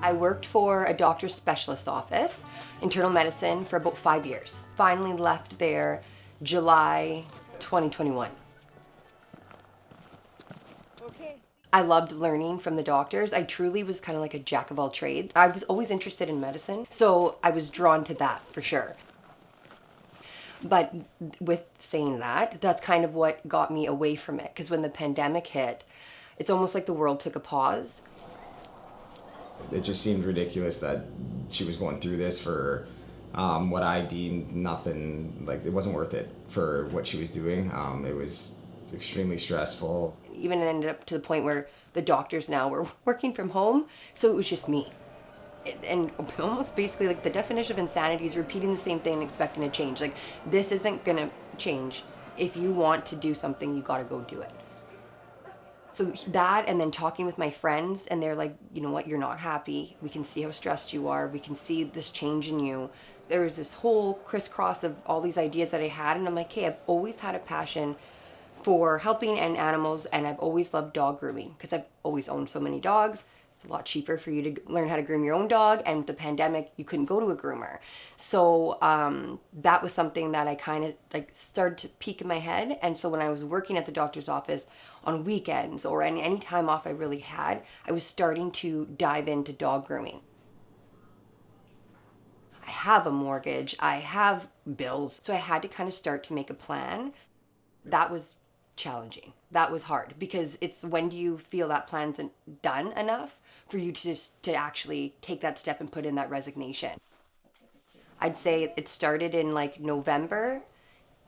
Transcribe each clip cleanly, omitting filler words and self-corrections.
I worked for a doctor's specialist office, internal medicine, for about 5 years. Finally left there July 2021. I loved learning from the doctors. I truly was kind of like a jack of all trades. I was always interested in medicine, so I was drawn to that for sure. But with saying that, that's kind of what got me away from it, because when the pandemic hit, it's almost like the world took a pause. It just seemed ridiculous that she was going through this for what I deemed nothing, like it wasn't worth it for what she was doing. It was extremely stressful. Even it ended up to the point where the doctors now were working from home, so it was just me. And almost basically like the definition of insanity is repeating the same thing and expecting a change. Like, this isn't gonna change. If you want to do something, you gotta go do it. So that, and then talking with my friends, and they're like, you know what, you're not happy. We can see how stressed you are. We can see this change in you. There was this whole crisscross of all these ideas that I had, and I'm like, hey, I've always had a passion for helping animals, and I've always loved dog grooming because I've always owned so many dogs. It's a lot cheaper for you to learn how to groom your own dog, and with the pandemic, you couldn't go to a groomer. So that was something that I kind of like started to peek in my head. And so when I was working at the doctor's office on weekends or any time off I really had, I was starting to dive into dog grooming. I have a mortgage, I have bills, so I had to kind of start to make a plan. That was challenging. That was hard, because it's when do you feel that plan's done enough for you to actually take that step and put in that resignation. I'd say it started in like November.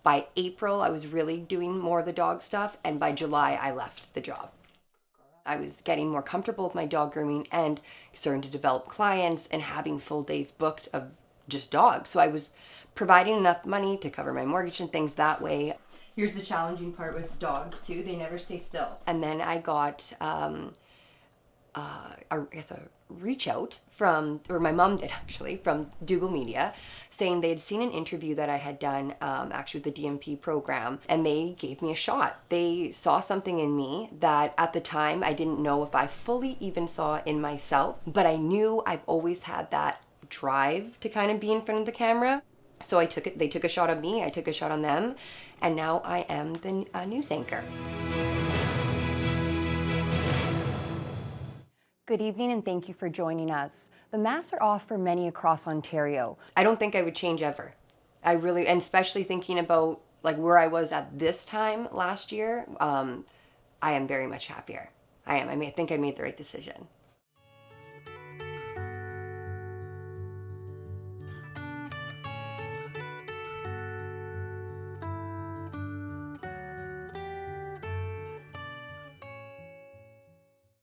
By April, I was really doing more of the dog stuff, and by July, I left the job. I was getting more comfortable with my dog grooming and starting to develop clients and having full days booked of just dogs. So I was providing enough money to cover my mortgage and things that way. Here's the challenging part with dogs too. They never stay still. And then I got a reach out from, or my mom did actually, from Dougal Media, saying they'd seen an interview that I had done actually with the DMP program, and they gave me a shot. They saw something in me that at the time I didn't know if I fully even saw in myself, but I knew I've always had that drive to kind of be in front of the camera. So I took it. They took a shot on me, I took a shot on them, and now I am the news anchor. Good evening, and thank you for joining us. The masks are off for many across Ontario. I don't think I would change ever. I really, and especially thinking about like where I was at this time last year, I am very much happier. I am. I think I made the right decision.